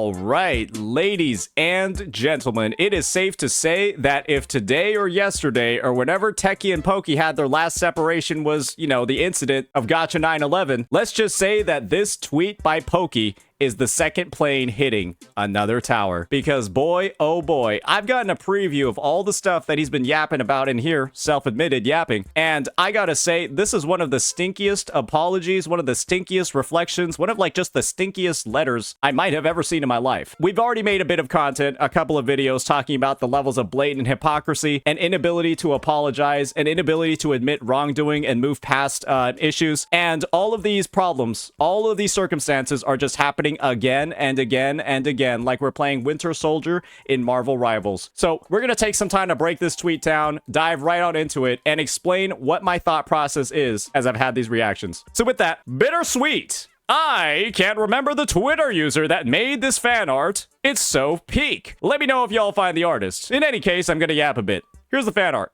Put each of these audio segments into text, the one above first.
All right, ladies and gentlemen, it is safe to say that if today or yesterday or whenever Techie and Pokey had their last separation was, the incident of Gotcha 9/11, let's just say that this tweet by Pokey is the second plane hitting another tower. Because boy, oh boy, I've gotten a preview of all the stuff that he's been yapping about in here, self-admitted yapping, and I gotta say, this is one of the stinkiest apologies, one of the stinkiest reflections, one of just the stinkiest letters I might have ever seen in my life. We've already made a bit of content, a couple of videos talking about the levels of blatant hypocrisy, an inability to apologize, an inability to admit wrongdoing and move past issues, and all of these problems, all of these circumstances are just happening again and again and again, like we're playing Winter Soldier in Marvel Rivals. So we're going to take some time to break this tweet down, dive right on into it, and explain what my thought process is as I've had these reactions. So with that, bittersweet. I can't remember the Twitter user that made this fan art. It's so peak. Let me know if y'all find the artist. In any case, I'm going to yap a bit. Here's the fan art.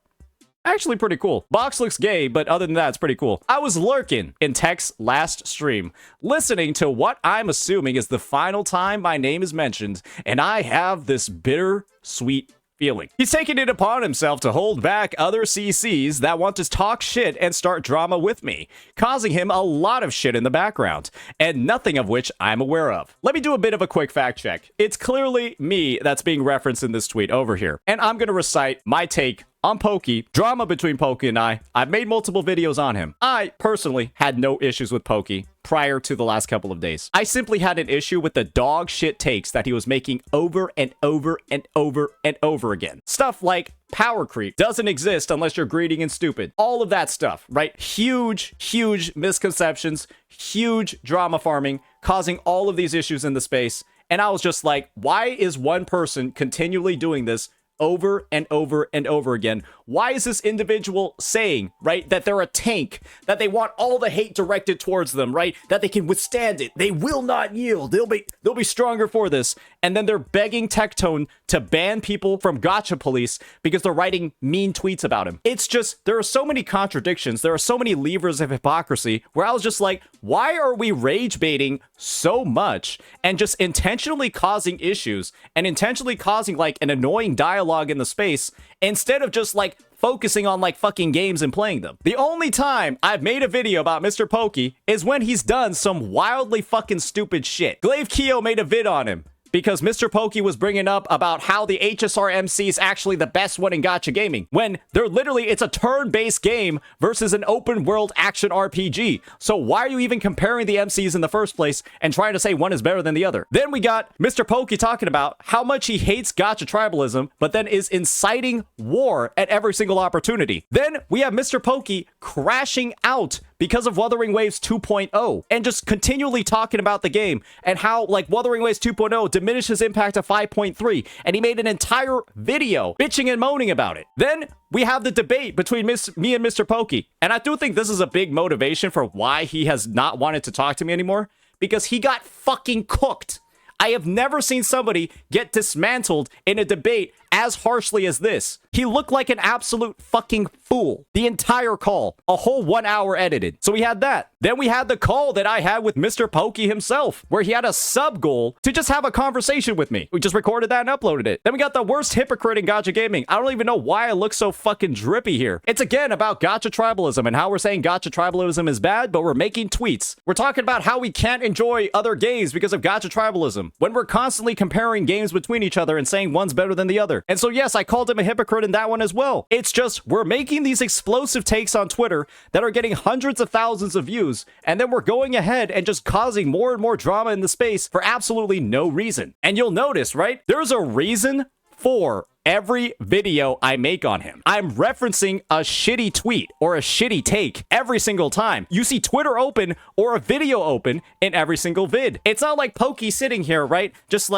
Actually pretty cool. Box looks gay, but other than that, it's pretty cool. I was lurking in Tech's last stream, listening to what I'm assuming is the final time my name is mentioned, and I have this bittersweet feeling. He's taking it upon himself to hold back other CCs that want to talk shit and start drama with me, causing him a lot of shit in the background, and nothing of which I'm aware of. Let me do a bit of a quick fact check. It's clearly me that's being referenced in this tweet over here, and I'm gonna recite my take on Pokey, drama between Pokey and I. I've made multiple videos on him. I personally had no issues with Pokey prior to the last couple of days. I simply had an issue with the dog shit takes that he was making over and over and over and over again. Stuff like power creep doesn't exist unless you're greedy and stupid. All of that stuff, right? Huge, huge misconceptions, huge drama farming, causing all of these issues in the space. And I was just like, why is one person continually doing this over and over and over again? Why is this individual saying, right, that they're a tank, that they want all the hate directed towards them, right, that they can withstand it, they will not yield, they'll be stronger for this, and then they're begging Tectone to ban people from Gotcha Police because they're writing mean tweets about him? It's just, there are so many contradictions, there are so many levers of hypocrisy, where I was just like, why are we rage baiting so much and just intentionally causing issues and intentionally causing an annoying dialogue in the space instead of just focusing on fucking games and playing them? The only time I've made a video about MrPokke is when he's done some wildly fucking stupid shit. Glaive Keo made a vid on him because MrPokke was bringing up about how the HSR MC is actually the best one in Gotcha Gaming, when it's a turn-based game versus an open-world action RPG. So why are you even comparing the MCs in the first place and trying to say one is better than the other? Then we got MrPokke talking about how much he hates Gotcha tribalism, but then is inciting war at every single opportunity. Then we have MrPokke crashing out because of Wuthering Waves 2.0 and just continually talking about the game and how Wuthering Waves 2.0 diminished his impact to 5.3, and he made an entire video bitching and moaning about it. Then we have the debate between me and MrPokke, and I do think this is a big motivation for why he has not wanted to talk to me anymore, because he got fucking cooked. I have never seen somebody get dismantled in a debate as harshly as this. He looked like an absolute fucking fool the entire call, a whole 1 hour edited. So we had that. Then we had the call that I had with MrPokke himself, where he had a sub goal to just have a conversation with me. We just recorded that and uploaded it. Then we got the worst hypocrite in Gotcha Gaming. I don't even know why I look so fucking drippy here. It's again about Gotcha tribalism and how we're saying Gotcha tribalism is bad, but we're making tweets. We're talking about how we can't enjoy other games because of Gotcha tribalism, when we're constantly comparing games between each other and saying one's better than the other. And so yes, I called him a hypocrite in that one as well. It's just, we're making these explosive takes on Twitter that are getting hundreds of thousands of views, and then we're going ahead and just causing more and more drama in the space for absolutely no reason. And you'll notice, right, there's a reason for every video I make on him. I'm referencing a shitty tweet or a shitty take every single time. You see Twitter open or a video open in every single vid. It's not like Pokey sitting here, right, just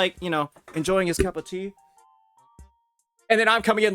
enjoying his cup of tea, and then I'm coming in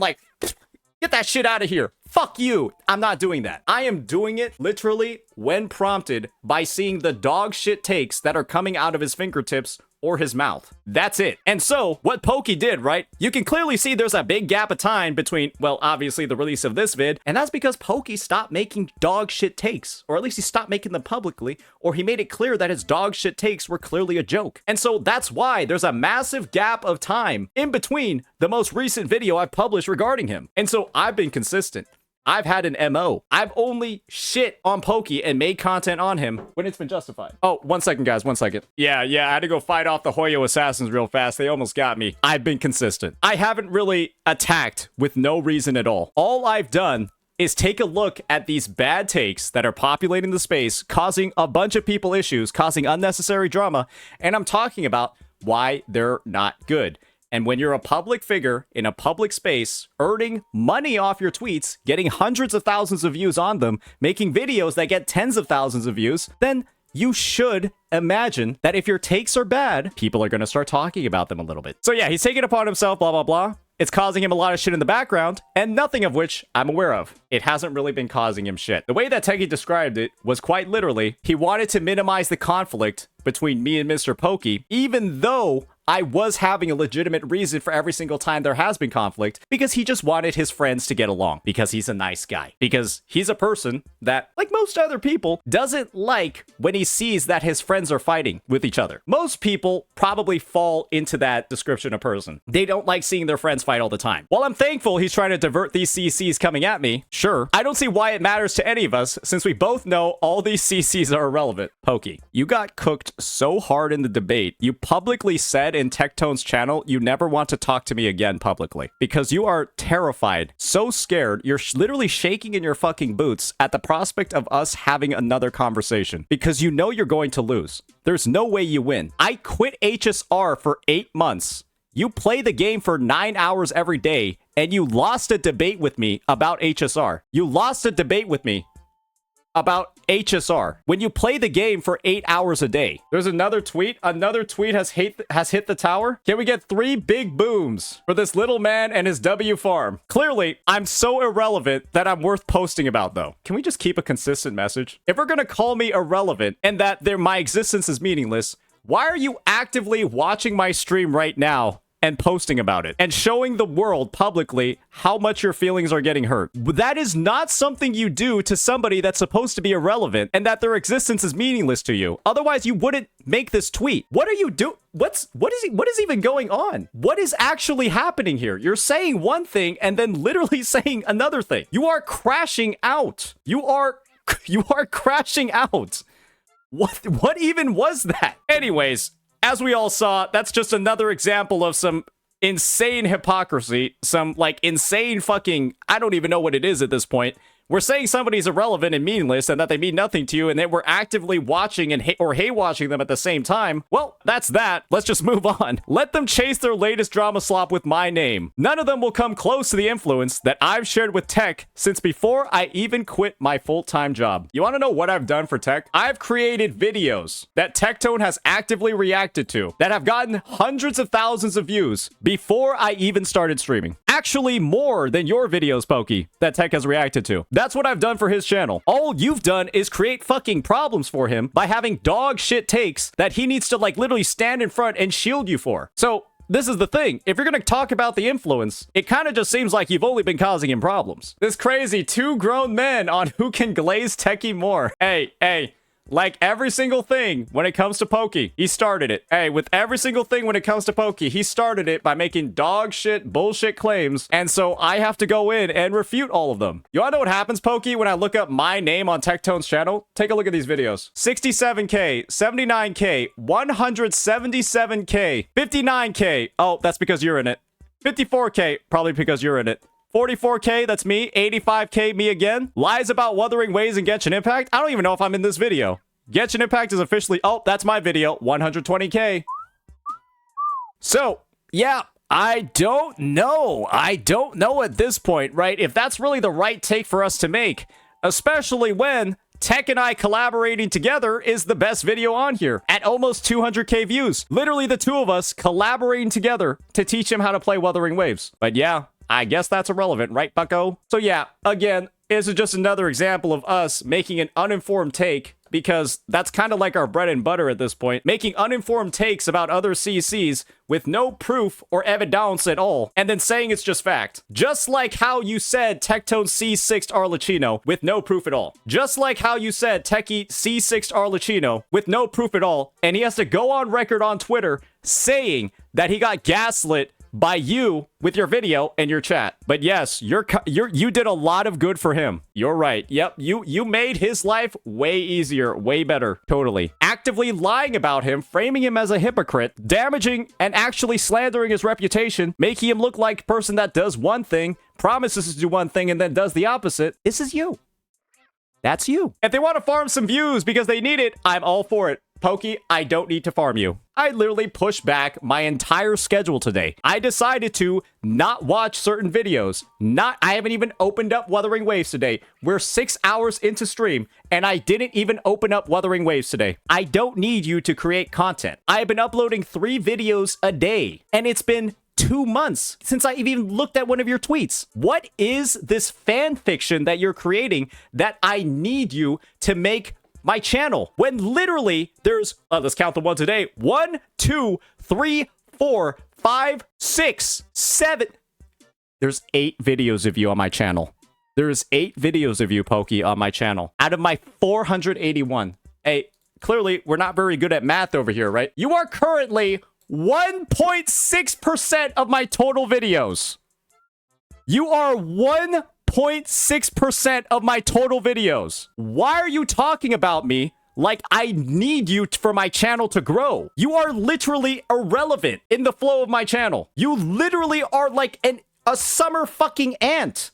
get that shit out of here. Fuck you. I'm not doing that. I am doing it literally when prompted by seeing the dog shit takes that are coming out of his fingertips or his mouth. That's it. And so, what Pokey did, right? You can clearly see there's a big gap of time between, well, obviously the release of this vid, and that's because Pokey stopped making dog shit takes, or at least he stopped making them publicly, or he made it clear that his dog shit takes were clearly a joke. And so that's why there's a massive gap of time in between the most recent video I've published regarding him. And so I've been consistent. I've had an MO. I've only shit on Pokey and made content on him when it's been justified. Oh, 1 second, guys, 1 second. Yeah, I had to go fight off the Hoyo assassins real fast. They almost got me. I've been consistent. I haven't really attacked with no reason at all. All I've done is take a look at these bad takes that are populating the space, causing a bunch of people issues, causing unnecessary drama, and I'm talking about why they're not good. And when you're a public figure in a public space, earning money off your tweets, getting hundreds of thousands of views on them, making videos that get tens of thousands of views, then you should imagine that if your takes are bad, people are going to start talking about them a little bit. So yeah, he's taking it upon himself, blah, blah, blah. It's causing him a lot of shit in the background, and nothing of which I'm aware of. It hasn't really been causing him shit. The way that Techie described it was quite literally, he wanted to minimize the conflict between me and MrPokke, even though I was having a legitimate reason for every single time there has been conflict, because he just wanted his friends to get along, because he's a nice guy, because he's a person that, like most other people, doesn't like when he sees that his friends are fighting with each other. Most people probably fall into that description of person. They don't like seeing their friends fight all the time. While I'm thankful he's trying to divert these CCs coming at me, sure, I don't see why it matters to any of us, since we both know all these CCs are irrelevant. Pokey, you got cooked so hard in the debate, you publicly said in Tectone's channel, you never want to talk to me again publicly, because you are terrified, so scared, you're literally shaking in your fucking boots at the prospect of us having another conversation, because you know you're going to lose. There's no way you win. I quit HSR for 8 months. You play the game for 9 hours every day, and you lost a debate with me about HSR. You lost a debate with me about HSR when you play the game for 8 hours a day. There's another tweet. Another tweet has hit the tower. Can we get 3 big booms for this little man and his W farm? Clearly, I'm so irrelevant that I'm worth posting about, though. Can we just keep a consistent message? If we're gonna call me irrelevant and that my existence is meaningless, why are you actively watching my stream right now and posting about it and showing the world publicly how much your feelings are getting hurt? That is not something you do to somebody that's supposed to be irrelevant and that their existence is meaningless to you. Otherwise, you wouldn't make this tweet. What are you doing? What is even going on? What is actually happening here? You're saying one thing and then literally saying another thing. You are crashing out. You are crashing out. What even was that? Anyways, as we all saw, that's just another example of some insane hypocrisy, some like insane fucking, I don't even know what it is at this point. We're saying somebody's irrelevant and meaningless and that they mean nothing to you and that we're actively watching and hey-watching them at the same time. Well, that's that. Let's just move on. Let them chase their latest drama slop with my name. None of them will come close to the influence that I've shared with tech since before I even quit my full-time job. You want to know what I've done for tech? I've created videos that Tectone has actively reacted to that have gotten hundreds of thousands of views before I even started streaming. Actually, more than your videos, Pokey, that tech has reacted to. That's what I've done for his channel. All you've done is create fucking problems for him by having dog shit takes that he needs to like literally stand in front and shield you for. So this is the thing. If you're going to talk about the influence, it kind of just seems like you've only been causing him problems. This crazy 2 grown men on who can glaze Techie more. Hey. Like every single thing when it comes to Pokey, he started it. Hey, with every single thing when it comes to Pokey, he started it by making dog shit, bullshit claims. And so I have to go in and refute all of them. You wanna know what happens, Pokey, when I look up my name on Tectone's channel? Take a look at these videos. 67K, 79K, 177K, 59K. Oh, that's because you're in it. 54K, probably because you're in it. 44K, that's me. 85K, me again. Lies about Wuthering Waves and Genshin Impact. I don't even know if I'm in this video. Genshin Impact is officially... Oh, that's my video. 120K. So, yeah, I don't know. I don't know at this point, right? If that's really the right take for us to make. Especially when Tech and I collaborating together is the best video on here. At almost 200K views. Literally the two of us collaborating together to teach him how to play Wuthering Waves. But yeah, I guess that's irrelevant, right, bucko? So yeah, again, is just another example of us making an uninformed take, because that's kind of like our bread and butter at this point, making uninformed takes about other CCs with no proof or evidence at all, and then saying it's just fact. Just like how you said Tectone C6'd Arlecchino with no proof at all. Just like how you said Techie C6'd Arlecchino with no proof at all, and he has to go on record on Twitter saying that he got gaslit by you with your video and your chat. But yes, you did a lot of good for him. You're right. Yep, you made his life way easier, way better. Totally. Actively lying about him, framing him as a hypocrite, damaging and actually slandering his reputation, making him look like a person that does one thing, promises to do one thing, and then does the opposite. This is you. That's you. If they want to farm some views because they need it, I'm all for it. Pokey, I don't need to farm you. I literally pushed back my entire schedule today. I decided to not watch certain videos. I haven't even opened up Wuthering Waves today. We're 6 hours into stream, and I didn't even open up Wuthering Waves today. I don't need you to create content. I have been uploading 3 videos a day, and it's been 2 months since I even looked at one of your tweets. What is this fan fiction that you're creating that I need you to make my channel, when literally there's, let's count the ones today. 1, 2, 3, 4, 5, 6, 7. There's 8 videos of you on my channel. There's 8 videos of you, Pokey, on my channel. Out of my 481. Hey, clearly we're not very good at math over here, right? You are currently 1.6% of my total videos. You are 1.6% of my total videos. Why are you talking about me like I need you for my channel to grow? You are literally irrelevant in the flow of my channel. You literally are like a summer fucking ant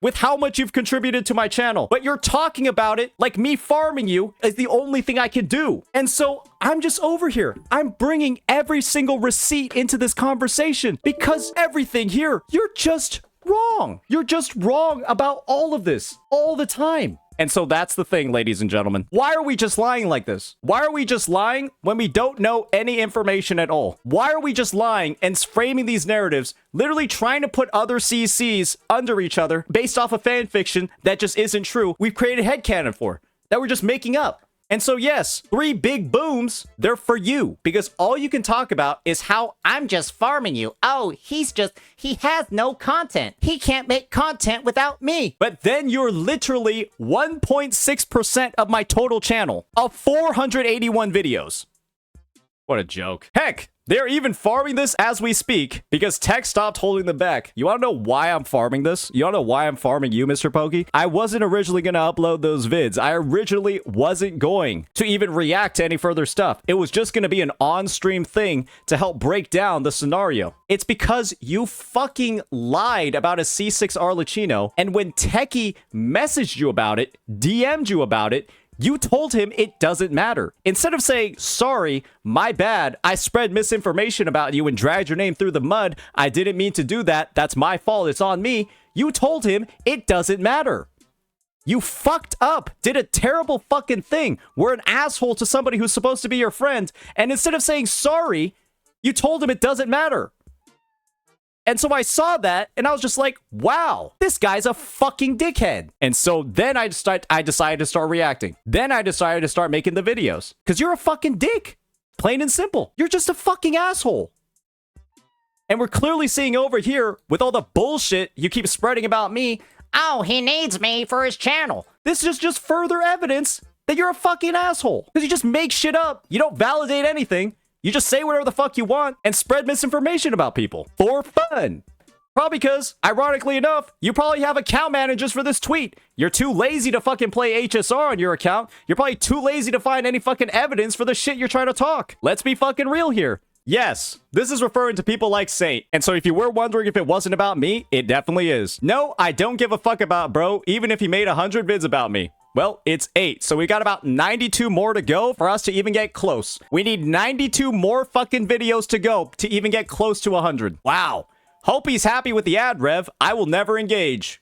with how much you've contributed to my channel. But you're talking about it like me farming you is the only thing I can do. And so I'm just over here. I'm bringing every single receipt into this conversation because everything here, you're just wrong. You're just wrong about all of this all the time. And so that's the thing, ladies and gentlemen. Why are we just lying like this? Why are we just lying when we don't know any information at all? Why are we just lying and framing these narratives, literally trying to put other CCs under each other based off of fan fiction that just isn't true? We've created headcanon for that we're just making up. And so, yes, 3 big booms, they're for you. Because all you can talk about is how I'm just farming you. Oh, he has no content. He can't make content without me. But then you're literally 1.6% of my total channel of 481 videos. What a joke. Heck, they're even farming this as we speak because tech stopped holding them back. You want to know why I'm farming this? You want to know why I'm farming you, MrPokke? I wasn't originally going to upload those vids. I originally wasn't going to even react to any further stuff. It was just going to be an on-stream thing to help break down the scenario. It's because you fucking lied about a C6 Arlecchino, and when Techie messaged you about it, DM'd you about it, you told him it doesn't matter. Instead of saying, sorry, my bad, I spread misinformation about you and dragged your name through the mud, I didn't mean to do that, that's my fault, it's on me, you told him it doesn't matter. You fucked up, did a terrible fucking thing, were an asshole to somebody who's supposed to be your friend, and instead of saying sorry, you told him it doesn't matter. And so I saw that, and I was just like, wow, this guy's a fucking dickhead. And so then I decided to start reacting. Then I decided to start making the videos. Because you're a fucking dick. Plain and simple. You're just a fucking asshole. And we're clearly seeing over here, with all the bullshit you keep spreading about me, oh, he needs me for his channel. This is just further evidence that you're a fucking asshole. Because you just make shit up. You don't validate anything. You just say whatever the fuck you want and spread misinformation about people for fun. Probably because, ironically enough, you probably have account managers for this tweet. You're too lazy to fucking play HSR on your account. You're probably too lazy to find any fucking evidence for the shit you're trying to talk. Let's be fucking real here. Yes, this is referring to people like Saint. And so if you were wondering if it wasn't about me, it definitely is. No, I don't give a fuck about bro, even if he made 100 vids about me. Well, it's 8, so we got about 92 more to go for us to even get close. We need 92 more fucking videos to go to even get close to 100. Wow. Hope he's happy with the ad rev. I will never engage.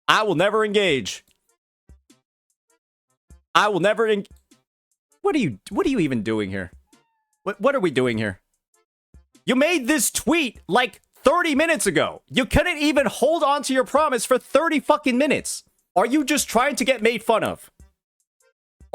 I will never engage. I will never What are you even doing here? What are we doing here? You made this tweet like 30 minutes ago. You couldn't even hold on to your promise for 30 fucking minutes. Are you just trying to get made fun of?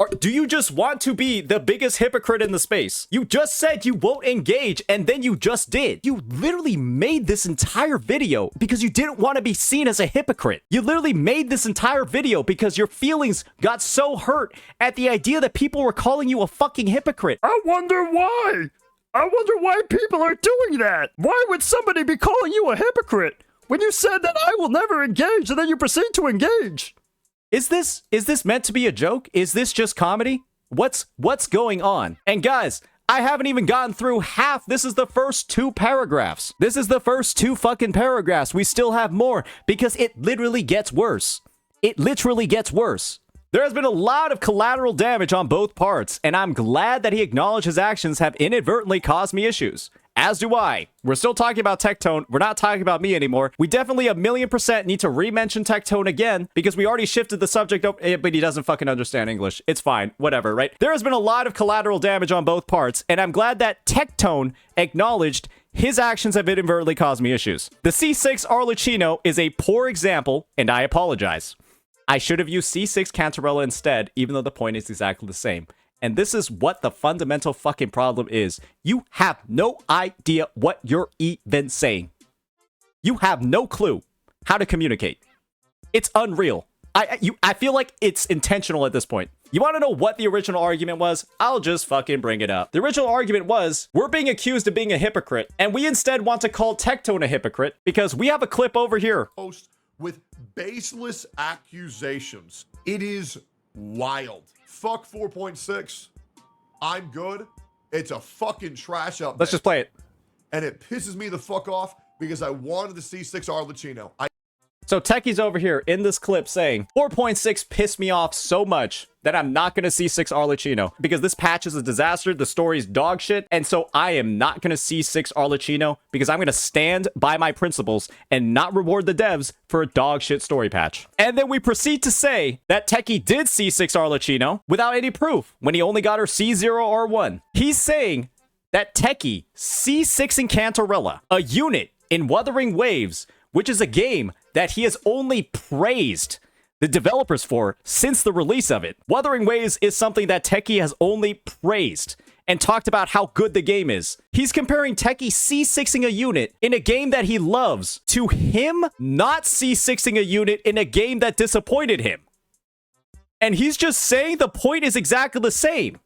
Or do you just want to be the biggest hypocrite in the space? You just said you won't engage, and then you just did. You literally made this entire video because you didn't want to be seen as a hypocrite. You literally made this entire video because your feelings got so hurt at the idea that people were calling you a fucking hypocrite. I wonder why. I wonder why people are doing that. Why would somebody be calling you a hypocrite when you said that I will never engage and then you proceed to engage? Is this meant to be a joke? Is this just comedy? What's going on? And guys, I haven't even gotten through half. This is the first 2 paragraphs. This is the first 2 fucking paragraphs. We still have more because it literally gets worse. It literally gets worse. There has been a lot of collateral damage on both parts, and I'm glad that he acknowledged his actions have inadvertently caused me issues. As do I. We're still talking about Tectone. We're not talking about me anymore. We definitely 1,000,000% need to re-mention Tectone again because we already shifted the subject up, but he doesn't fucking understand English. It's fine. Whatever, right? There has been a lot of collateral damage on both parts, and I'm glad that Tectone acknowledged his actions have inadvertently caused me issues. The C6 Arlecchino is a poor example, and I apologize. I should have used C6 Cantarella instead, even though the point is exactly the same. And this is what the fundamental fucking problem is. You have no idea what you're even saying. You have no clue how to communicate. It's unreal. I feel like it's intentional at this point. You want to know what the original argument was? I'll just fucking bring it up. The original argument was, we're being accused of being a hypocrite, and we instead want to call Tectone a hypocrite because we have a clip over here. With baseless accusations. It is wild. Fuck 4.6. I'm good. It's a fucking trash update. Let's just play it. And it pisses me the fuck off because I wanted the C6 Arlecchino. So Techie's over here in this clip saying, 4.6 pissed me off so much that I'm not going to see 6 Arlecchino because this patch is a disaster. The story's dog shit. And so I am not going to see 6 Arlecchino because I'm going to stand by my principles and not reward the devs for a dog shit story patch. And then we proceed to say that Techie did see 6 Arlecchino without any proof when he only got her C0R1. He's saying that Techie C6 in Cantarella, a unit in Wuthering Waves, which is a game that he has only praised the developers for since the release of it. Wuthering Waves is something that Techie has only praised and talked about how good the game is. He's comparing Techie C6ing a unit in a game that he loves to him not C6ing a unit in a game that disappointed him. And he's just saying the point is exactly the same.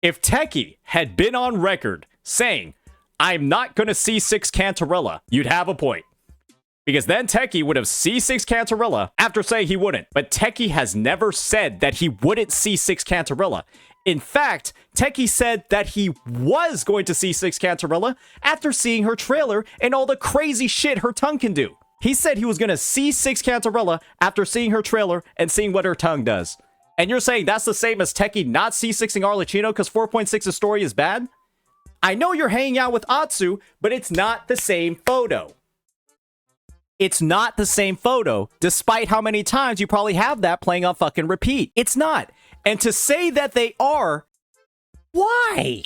If Techie had been on record saying, I'm not going to C6 Cantarella, you'd have a point. Because then Techie would have C6 Cantarella after saying he wouldn't. But Techie has never said that he wouldn't C6 Cantarella. In fact, Techie said that he was going to C6 Cantarella after seeing her trailer and all the crazy shit her tongue can do. He said he was going to C6 Cantarella after seeing her trailer and seeing what her tongue does. And you're saying that's the same as Techie not C6ing Arlecchino because 4.6's story is bad? I know you're hanging out with Atsu, but it's not the same photo. It's not the same photo, despite how many times you probably have that playing on fucking repeat. It's not. And to say that they are, why?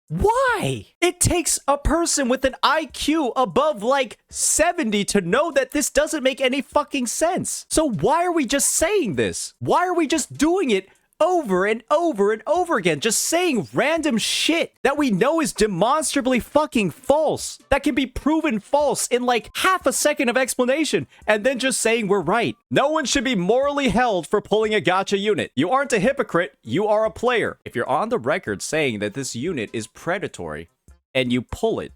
Why? It takes a person with an IQ above like 70 to know that this doesn't make any fucking sense. So why are we just saying this? Why are we just doing it over and over and over again, just saying random shit that we know is demonstrably fucking false, that can be proven false in like half a second of explanation, and then just saying we're right. No one should be morally held for pulling a gacha unit. You aren't a hypocrite, you are a player. If you're on the record saying that this unit is predatory and you pull it,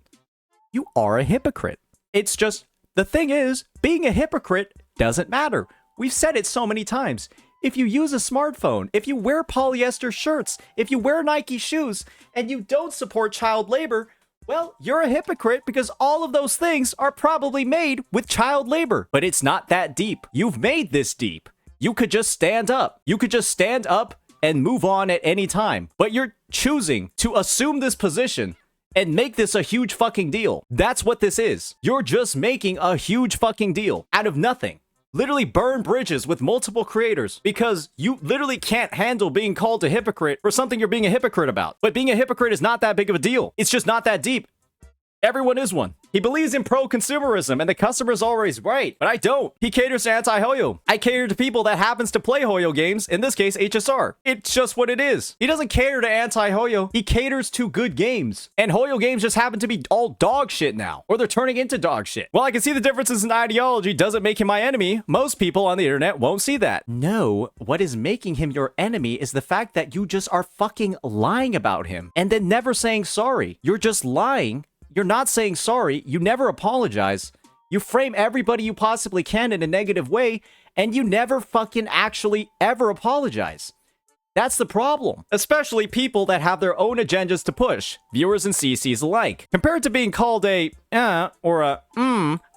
you are a hypocrite. It's just, the thing is, being a hypocrite doesn't matter. We've said it so many times. If you use a smartphone, if you wear polyester shirts, if you wear Nike shoes, and you don't support child labor, well, you're a hypocrite because all of those things are probably made with child labor. But it's not that deep. You've made this deep. You could just stand up. You could just stand up and move on at any time. But you're choosing to assume this position and make this a huge fucking deal. That's what this is. You're just making a huge fucking deal out of nothing. Literally burn bridges with multiple creators because you literally can't handle being called a hypocrite for something you're being a hypocrite about. But being a hypocrite is not that big of a deal. It's just not that deep. Everyone is one. He believes in pro-consumerism and the customer's always right, but I don't. He caters to anti-Hoyo. I cater to people that happens to play Hoyo games, in this case, HSR. It's just what it is. He doesn't cater to anti-Hoyo. He caters to good games. And Hoyo games just happen to be all dog shit now, or they're turning into dog shit. Well, I can see the differences in ideology doesn't make him my enemy. Most people on the internet won't see that. No, what is making him your enemy is the fact that you just are fucking lying about him and then never saying sorry. You're just lying. You're not saying sorry. You never apologize. You frame everybody you possibly can in a negative way, and you never fucking actually ever apologize. That's the problem. Especially people that have their own agendas to push, viewers and CCs alike. Compared to being called a or a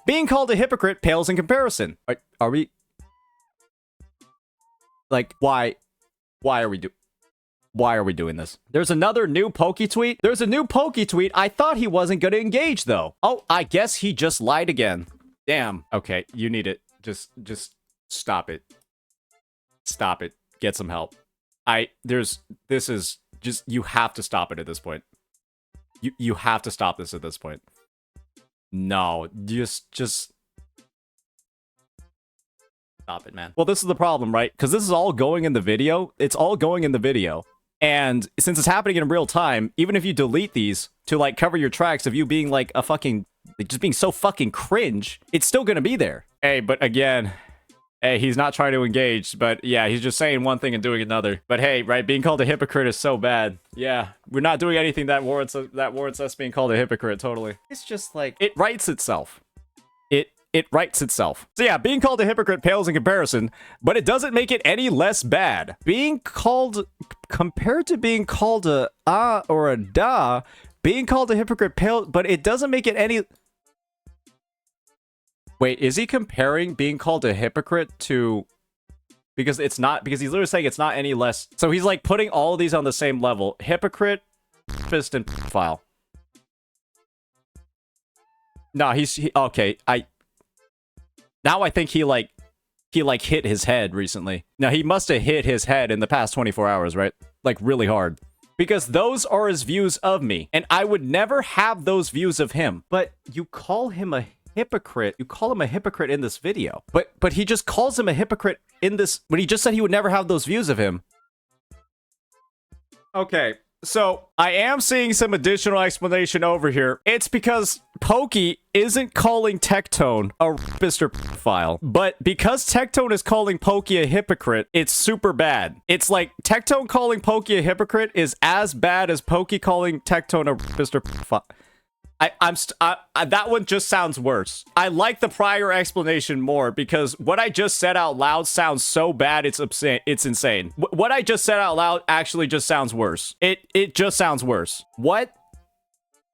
being called a hypocrite pales in comparison. Are we like why are we doing this? There's another new Pokey tweet. There's a new Pokey tweet. I thought he wasn't going to engage, though. Oh, I guess he just lied again. Damn. Okay, you need it. Just stop it. Stop it. Get some help. This is just, you have to stop it at this point. You have to stop this at this point. No, just stop it, man. Well, this is the problem, right? Because this is all going in the video. It's all going in the video. And since it's happening in real time, even if you delete these to like cover your tracks of you being like a fucking, like, just being so fucking cringe, it's still gonna be there. Hey, but again, hey, he's not trying to engage, but yeah, he's just saying one thing and doing another. But hey, right, being called a hypocrite is so bad. Yeah, we're not doing anything that warrants us being called a hypocrite, totally. It's just like, it writes itself. It writes itself. So yeah, being called a hypocrite pales in comparison, but it doesn't make it any less bad. Being called, compared to being called a or a da, being called a hypocrite pales, but it doesn't make it any... Wait, is he comparing being called a hypocrite to... Because it's not, because he's literally saying it's not any less. So he's like putting all of these on the same level. Hypocrite, fist, and file. No, okay, now I think he hit his head recently. Now, he must have hit his head in the past 24 hours, right? Like, really hard. Because those are his views of me. And I would never have those views of him. But you call him a hypocrite. You call him a hypocrite in this video. But he just calls him a hypocrite in this... When he just said he would never have those views of him. Okay. So, I am seeing some additional explanation over here. It's because Pokey isn't calling Tectone a rapist or pedophile. But because Tectone is calling Pokey a hypocrite, it's super bad. It's like Tectone calling Pokey a hypocrite is as bad as Pokey calling Tectone a rapist or pedophile. That one just sounds worse. I like the prior explanation more because what I just said out loud sounds so bad it's insane. What I just said out loud actually just sounds worse. It just sounds worse. What?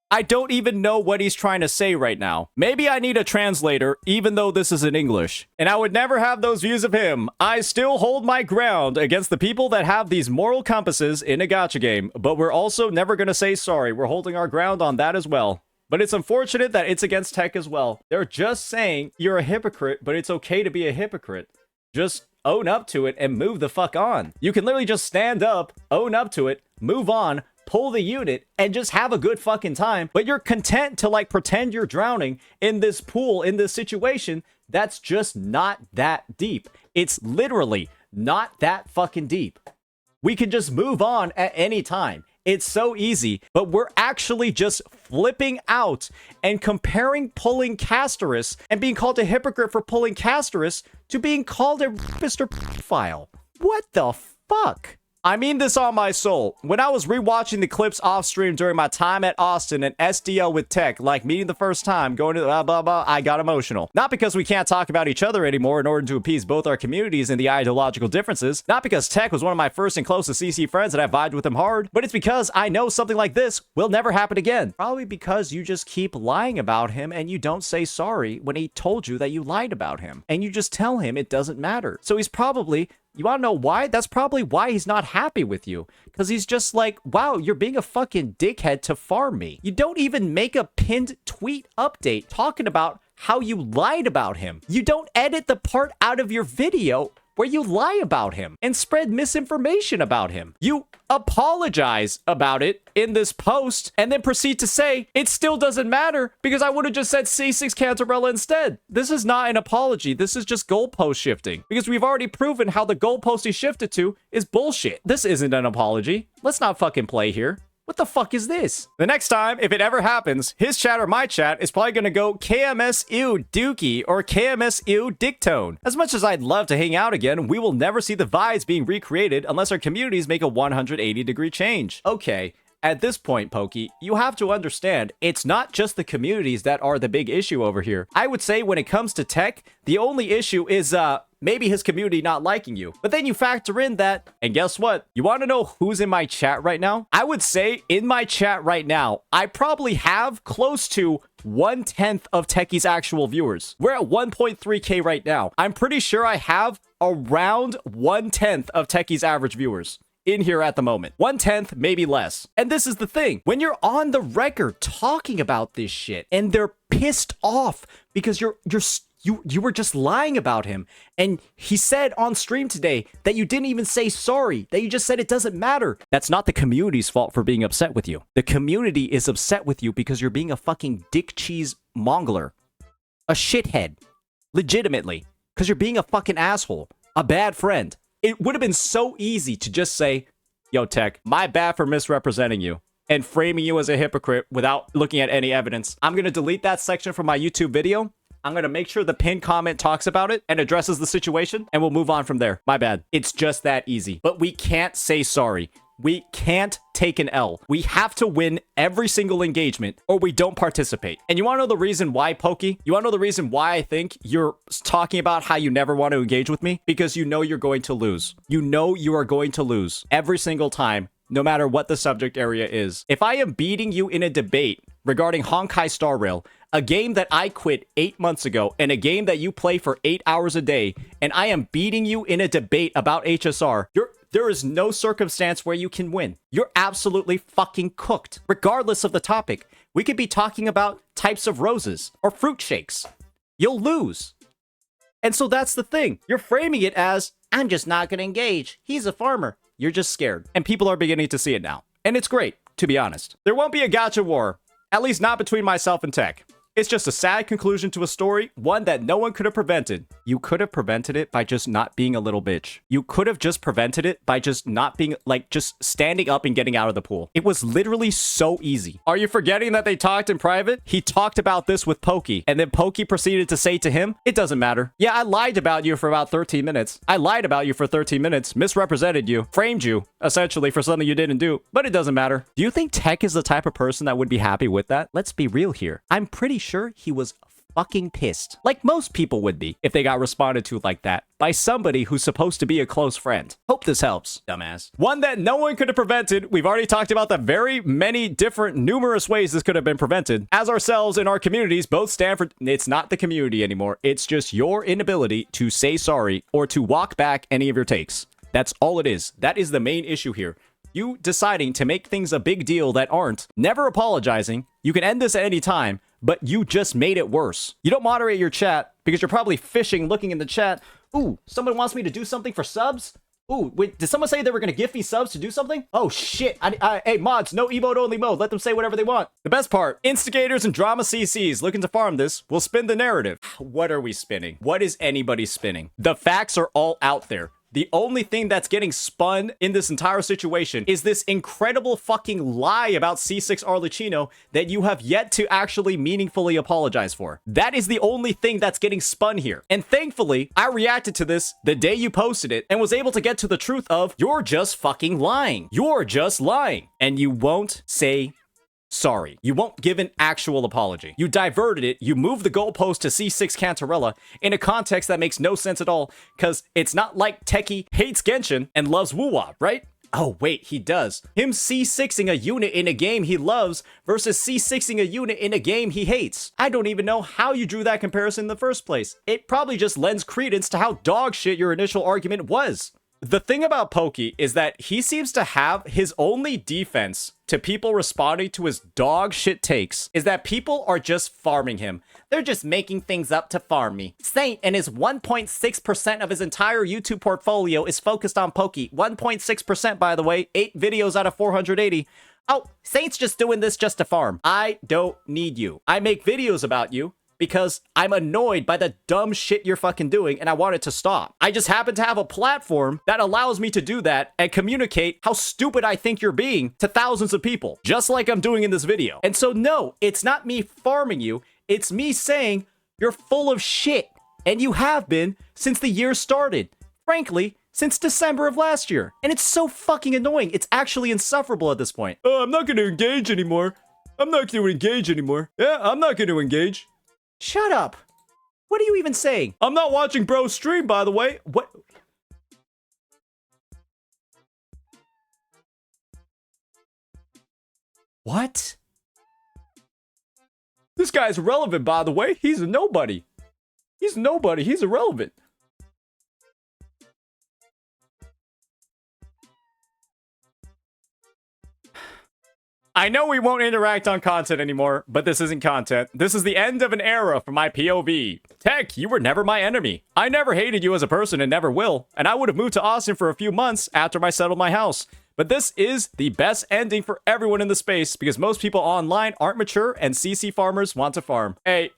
I don't even know what he's trying to say right now. Maybe I need a translator, even though this is in English. And I would never have those views of him. I still hold my ground against the people that have these moral compasses in a gacha game, but we're also never gonna say sorry. We're holding our ground on that as well. But it's unfortunate that it's against tech as well. They're just saying you're a hypocrite, but it's okay to be a hypocrite. Just own up to it and move the fuck on. You can literally just stand up, own up to it, move on, pull the unit, and just have a good fucking time. But you're content to like pretend you're drowning in this pool, in this situation. That's just not that deep. It's literally not that fucking deep. We can just move on at any time. It's so easy, but we're actually just flipping out and comparing pulling Castorus and being called a hypocrite for pulling Castorus to being called a rapist or pedophile. What the fuck? I mean this on my soul. When I was rewatching the clips off stream during my time at Austin and SDL with Tech, like meeting the first time, going to blah, blah, blah, I got emotional. Not because we can't talk about each other anymore in order to appease both our communities and the ideological differences. Not because Tech was one of my first and closest CC friends and I vibed with him hard. But it's because I know something like this will never happen again. Probably because you just keep lying about him and you don't say sorry when he told you that you lied about him. And you just tell him it doesn't matter. So he's probably... You want to know why? That's probably why he's not happy with you. Because he's just like, wow, you're being a fucking dickhead to farm me. You don't even make a pinned tweet update talking about how you lied about him. You don't edit the part out of your video where you lie about him and spread misinformation about him. You apologize about it in this post and then proceed to say it still doesn't matter because I would have just said C6 Cantarella instead. This is not an apology. This is just goalpost shifting because we've already proven how the goalpost he shifted to is bullshit. This isn't an apology. Let's not fucking play here. What the fuck is this? The next time, if it ever happens, his chat or my chat is probably gonna go KMS ew Dookie or KMS ew Dictone. As much as I'd love to hang out again, we will never see the vibes being recreated unless our communities make a 180-degree change. Okay. At this point, Pokey, you have to understand, it's not just the communities that are the big issue over here. I would say when it comes to tech, the only issue is, maybe his community not liking you. But then you factor in that, and guess what? You want to know who's in my chat right now? I would say in my chat right now, I probably have close to 1/10 of Techie's actual viewers. We're at 1.3K right now. I'm pretty sure I have around 1/10 of Techie's average viewers in here at the moment. 1/10, maybe less. And this is the thing. When you're on the record talking about this shit and they're pissed off because you were just lying about him, and he said on stream today that you didn't even say sorry, that you just said it doesn't matter. That's not the community's fault for being upset with you. The community is upset with you because you're being a fucking dick cheese mongler. A shithead. Legitimately. Because you're being a fucking asshole. A bad friend. It would have been so easy to just say, yo, Tech, my bad for misrepresenting you and framing you as a hypocrite without looking at any evidence. I'm going to delete that section from my YouTube video. I'm going to make sure the pinned comment talks about it and addresses the situation, and we'll move on from there. My bad. It's just that easy. But we can't say sorry. We can't take an L. We have to win every single engagement or we don't participate. And you want to know the reason why, Pokey? You want to know the reason why I think you're talking about how you never want to engage with me? Because you know you're going to lose. You know you are going to lose every single time, no matter what the subject area is. If I am beating you in a debate regarding Honkai Star Rail, a game that I quit 8 months ago and a game that you play for 8 hours a day, and I am beating you in a debate about HSR, there is no circumstance where you can win. You're absolutely fucking cooked, regardless of the topic. We could be talking about types of roses or fruit shakes. You'll lose. And so that's the thing. You're framing it as, I'm just not going to engage. He's a farmer. You're just scared. And people are beginning to see it now. And it's great, to be honest. There won't be a gotcha war, at least not between myself and Tech. It's just a sad conclusion to a story, one that no one could have prevented. You could have prevented it by just not being a little bitch. You could have just prevented it by just not being, like, just standing up and getting out of the pool. It was literally so easy. Are you forgetting that they talked in private? He talked about this with Pokey, and then Pokey proceeded to say to him, it doesn't matter. Yeah, I lied about you for about 13 minutes. I lied about you for 13 minutes, misrepresented you, framed you, essentially, for something you didn't do, but it doesn't matter. Do you think Tech is the type of person that would be happy with that? Let's be real here. I'm pretty sure he was fucking pissed. Like most people would be if they got responded to like that by somebody who's supposed to be a close friend. Hope this helps, dumbass. One that no one could have prevented. We've already talked about the very many different numerous ways this could have been prevented. As ourselves and our communities both stand for, it's not the community anymore. It's just your inability to say sorry or to walk back any of your takes. That's all it is. That is the main issue here. You deciding to make things a big deal that aren't, never apologizing. You can end this at any time, but you just made it worse. You don't moderate your chat because you're probably fishing, looking in the chat. Ooh, someone wants me to do something for subs? Ooh, wait, did someone say they were going to gift me subs to do something? Oh, shit. Hey, mods, no emote only mode. Let them say whatever they want. The best part, instigators and drama CCs looking to farm this will spin the narrative. What are we spinning? What is anybody spinning? The facts are all out there. The only thing that's getting spun in this entire situation is this incredible fucking lie about C6 Arlecchino that you have yet to actually meaningfully apologize for. That is the only thing that's getting spun here. And thankfully, I reacted to this the day you posted it and was able to get to the truth of, you're just fucking lying. You're just lying. And you won't say sorry. You won't give an actual apology. You diverted it. You moved the goalpost to C6 Cantarella in a context that makes no sense at all, because it's not like Techie hates Genshin and loves Woo-Wop, right? Oh, wait, he does. Him C6ing a unit in a game he loves versus C6ing a unit in a game he hates. I don't even know how you drew that comparison in the first place. It probably just lends credence to how dog shit your initial argument was. the thing about Pokey is that he seems to have his only defense to people responding to his dog shit takes is that people are just farming him. They're just making things up to farm me. Saint and his 1.6% of his entire YouTube portfolio is focused on Pokey. 1.6%, by the way, 8 videos out of 480. Oh, Saint's just doing this just to farm. I don't need you. I make videos about you because I'm annoyed by the dumb shit you're fucking doing and I want it to stop. I just happen to have a platform that allows me to do that and communicate how stupid I think you're being to thousands of people, just like I'm doing in this video. And so no, it's not me farming you, it's me saying you're full of shit, and you have been since the year started. Frankly, since December of last year. And it's so fucking annoying, it's actually insufferable at this point. Oh, I'm not gonna engage anymore. I'm not gonna engage anymore. Yeah, I'm not gonna engage. Shut up. What are you even saying? I'm not watching bro's stream, by the way. What? What? This guy's irrelevant, by the way. He's a nobody. He's nobody. He's irrelevant. I know we won't interact on content anymore, but this isn't content. This is the end of an era for my POV. Tech, you were never my enemy. I never hated you as a person and never will, and I would have moved to Austin for a few months after I settled my house. But this is the best ending for everyone in the space because most people online aren't mature and CC farmers want to farm. Hey,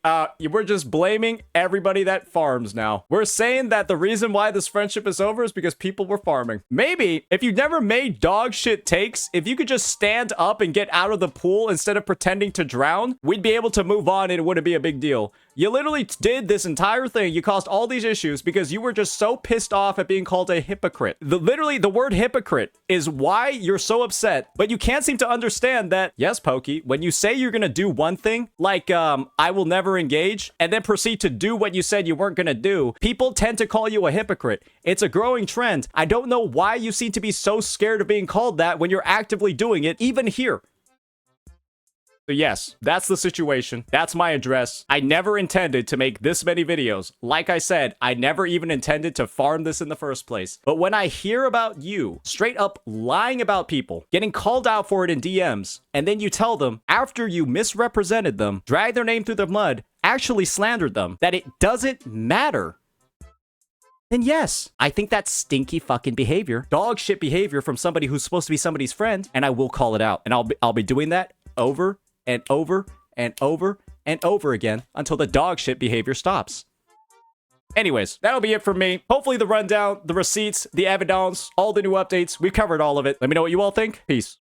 we're just blaming everybody that farms now. We're saying that the reason why this friendship is over is because people were farming. Maybe if you never made dog shit takes, if you could just stand up and get out of the pool instead of pretending to drown, we'd be able to move on and it wouldn't be a big deal. You literally did this entire thing. You caused all these issues because you were just so pissed off at being called a hypocrite. Literally, the word hypocrite is why you're so upset, but you can't seem to understand that, yes, Pokey, when you say you're gonna do one thing, like, I will never engage, and then proceed to do what you said you weren't gonna do, people tend to call you a hypocrite. It's a growing trend. I don't know why you seem to be so scared of being called that when you're actively doing it, even here. So yes, that's the situation. That's my address. I never intended to make this many videos. Like I said, I never even intended to farm this in the first place. But when I hear about you straight up lying about people, getting called out for it in DMs, and then you tell them after you misrepresented them, dragged their name through the mud, actually slandered them, that it doesn't matter, then yes, I think that's stinky fucking behavior, dog shit behavior from somebody who's supposed to be somebody's friend, and I will call it out. And I'll be doing that over and over and over and over again until the dog shit behavior stops. Anyways, that'll be it for me. Hopefully the rundown, the receipts, the evidence, all the new updates, we've covered all of it. Let me know what you all think. Peace.